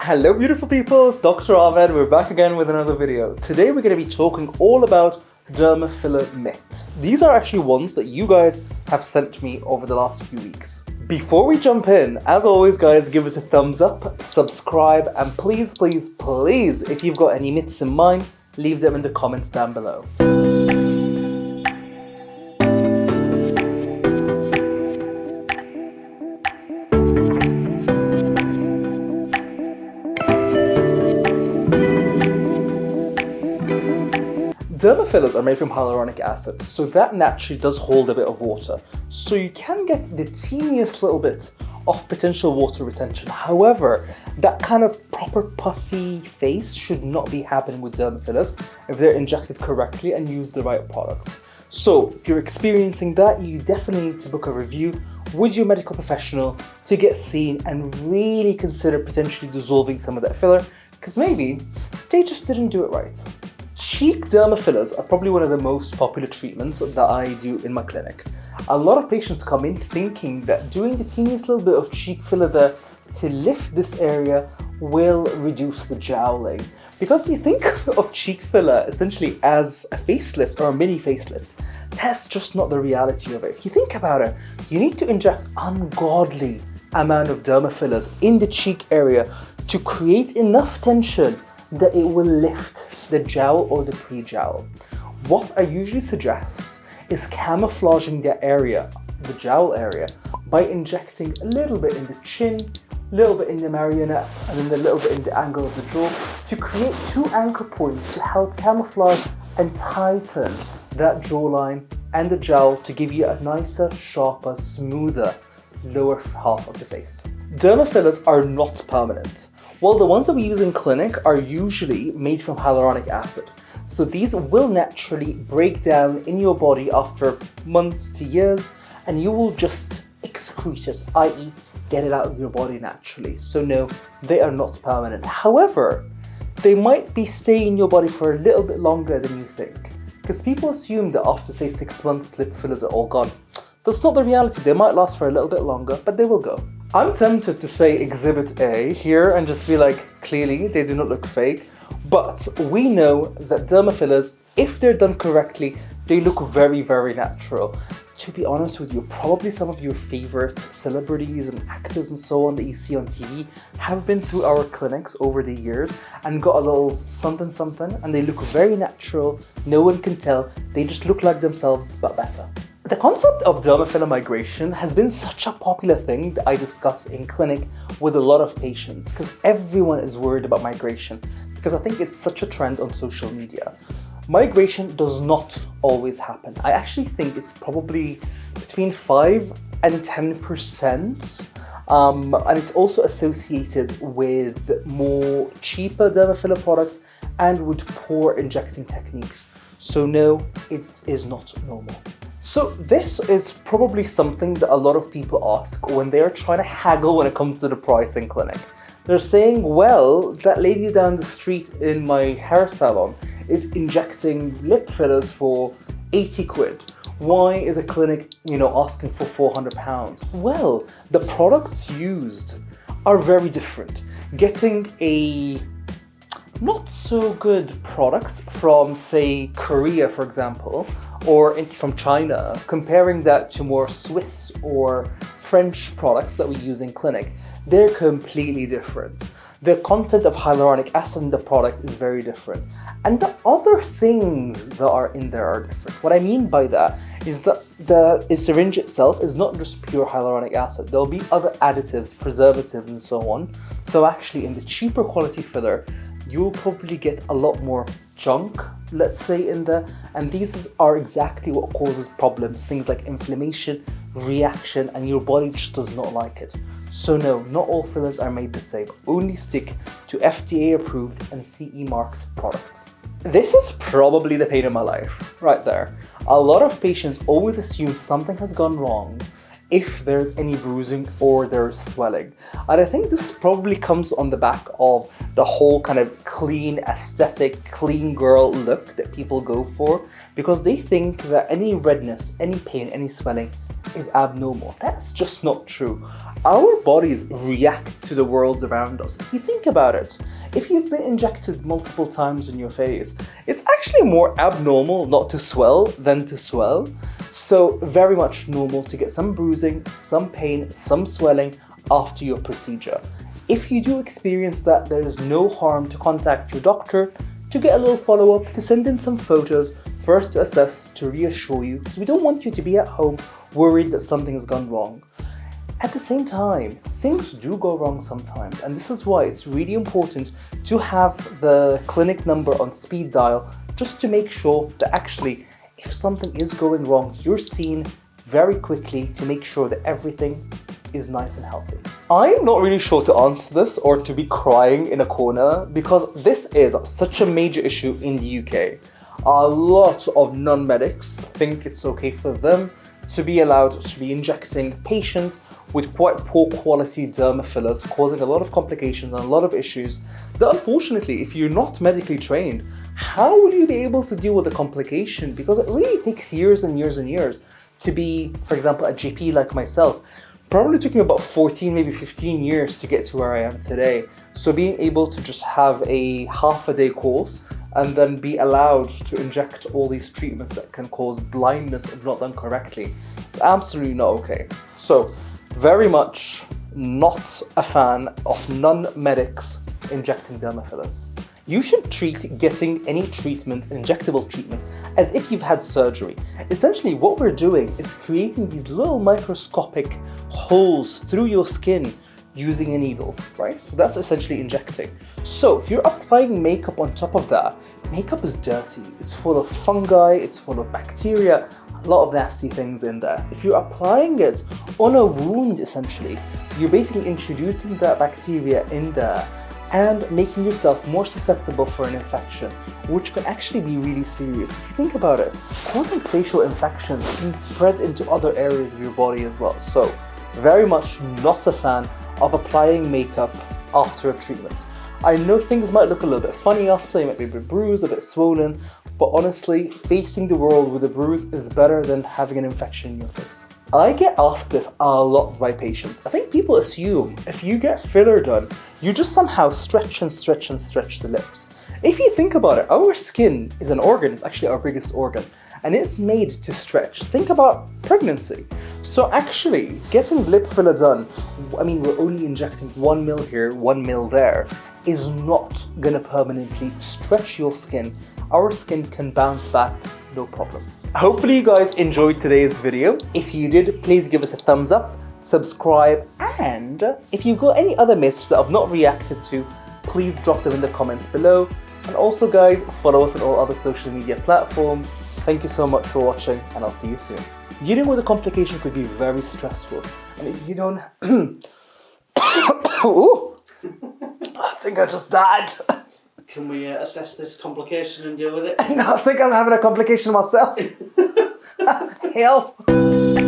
Hello beautiful people, it's Dr. Ahmed. We're back again with another video. Today we're going to be talking all about dermal filler myths. These are actually ones that you guys have sent me over the last few weeks. Before we jump in, as always guys, give us a thumbs up, subscribe, and please, if you've got any myths in mind, leave them in the comments down below. Dermal fillers are made from hyaluronic acid, so that naturally does hold a bit of water. So you can get the teeniest little bit of potential water retention. However, that kind of proper puffy face should not be happening with dermal fillers if they're injected correctly and use the right product. So if you're experiencing that, you definitely need to book a review with your medical professional to get seen and really consider potentially dissolving some of that filler, because maybe they just didn't do it right. Cheek dermal fillers are probably one of the most popular treatments that I do in my clinic. A lot of patients come in thinking that doing the teeniest little bit of cheek filler there to lift this area will reduce the jowling. Because you think of cheek filler essentially as a facelift or a mini facelift. That's just not the reality of it. If you think about it, you need to inject ungodly amount of dermal fillers in the cheek area to create enough tension that it will lift the jowl or the pre-jowl. What I usually suggest is camouflaging the area, the jowl area, by injecting a little bit in the chin, a little bit in the marionette, and then a little bit in the angle of the jaw to create two anchor points to help camouflage and tighten that jawline and the jowl to give you a nicer, sharper, smoother lower half of the face. Dermal fillers are not permanent. Well, the ones that we use in clinic are usually made from hyaluronic acid. So these will naturally break down in your body after months to years, and you will just excrete it, i.e. get it out of your body naturally. So no, they are not permanent. However, they might be staying in your body for a little bit longer than you think. Because people assume that after say 6 months, lip fillers are all gone. That's not the reality. They might last for a little bit longer, but they will go. I'm tempted to say Exhibit A here and just be like, clearly they do not look fake, but we know that dermal fillers, if they're done correctly, they look very, very natural. To be honest with you, probably some of your favorite celebrities and actors and so on that you see on TV have been through our clinics over the years and got a little something and they look very natural. No one can tell. They just look like themselves, but better. The concept of dermal filler migration has been such a popular thing that I discuss in clinic with a lot of patients because everyone is worried about migration because I think it's such a trend on social media. Migration does not always happen. I actually think it's probably between 5 and 10%. And it's also associated with more cheaper dermal filler products and with poor injecting techniques. So no, it is not normal. So this is probably something that a lot of people ask when they're trying to haggle when it comes to the price in clinic. They're saying, well, that lady down the street in my hair salon is injecting lip fillers for 80 quid. Why is a clinic, asking for 400 pounds? Well, the products used are very different. Getting a not so good product from, say, Korea, for example, or from China, comparing that to more Swiss or French products that we use in clinic, they're completely different. The content of hyaluronic acid in the product is very different. And the other things that are in there are different. What I mean by that is that the syringe itself is not just pure hyaluronic acid. There'll be other additives, preservatives, and so on. So actually, in the cheaper quality filler, you'll probably get a lot more junk, let's say, in there, and these are exactly what causes problems, things like inflammation, reaction, and your body just does not like it. So no, not all fillers are made the same. Only stick to FDA approved and CE marked products. This is probably the pain of my life, right there. A lot of patients always assume something has gone wrong if there's any bruising or there's swelling. And I think this probably comes on the back of the whole kind of clean aesthetic, clean girl look that people go for, because they think that any redness, any pain, any swelling is abnormal. That's just not true. Our bodies react to the world around us. If you think about it, if you've been injected multiple times in your face, it's actually more abnormal not to swell than to swell. So very much normal to get some bruising, some pain, some swelling after your procedure. If you do experience that, there is no harm to contact your doctor to get a little follow-up, to send in some photos for us to assess, to reassure you, because we don't want you to be at home worried that something has gone wrong. At the same time, things do go wrong sometimes, and this is why it's really important to have the clinic number on speed dial, just to make sure that actually, if something is going wrong, you're seen very quickly to make sure that everything is nice and healthy. I'm not really sure to answer this or to be crying in a corner, because this is such a major issue in the UK. A lot of non-medics think it's okay for them to be allowed to be injecting patients with quite poor quality dermal fillers, causing a lot of complications and a lot of issues that, unfortunately, if you're not medically trained, how will you be able to deal with the complication? Because it really takes years and years and years to be, for example, a GP like myself. Probably took me about 14, maybe 15 years to get to where I am today. So being able to just have a half-a-day course and then be allowed to inject all these treatments that can cause blindness if not done correctly, it's absolutely not okay. So very much not a fan of non-medics injecting dermal fillers. You should treat getting any treatment, injectable treatment, as if you've had surgery. Essentially, what we're doing is creating these little microscopic holes through your skin using a needle, right? So that's essentially injecting. So if you're applying makeup on top of that, makeup is dirty. It's full of fungi, it's full of bacteria, a lot of nasty things in there. If you're applying it on a wound, essentially, you're basically introducing that bacteria in there and making yourself more susceptible for an infection, which can actually be really serious. If you think about it, causing facial infections can spread into other areas of your body as well. So, very much not a fan of applying makeup after a treatment. I know things might look a little bit funny after, you might be a bit bruised, a bit swollen, but honestly, facing the world with a bruise is better than having an infection in your face. I get asked this a lot by patients. I think people assume if you get filler done, you just somehow stretch and stretch and stretch the lips. If you think about it, our skin is an organ, it's actually our biggest organ, and it's made to stretch. Think about pregnancy. So actually, getting lip filler done, I mean, we're only injecting 1 mil here, 1 mil there, is not gonna permanently stretch your skin. Our skin can bounce back, no problem. Hopefully you guys enjoyed today's video. If you did, please give us a thumbs up, subscribe, and if you've got any other myths that I've not reacted to, please drop them in the comments below. And also guys, follow us on all other social media platforms. Thank you so much for watching, and I'll see you soon. Dealing with a complication could be very stressful. And if you don't... Ooh. I think I just died. Can we assess this complication and deal with it? No, I think I'm having a complication myself. Help!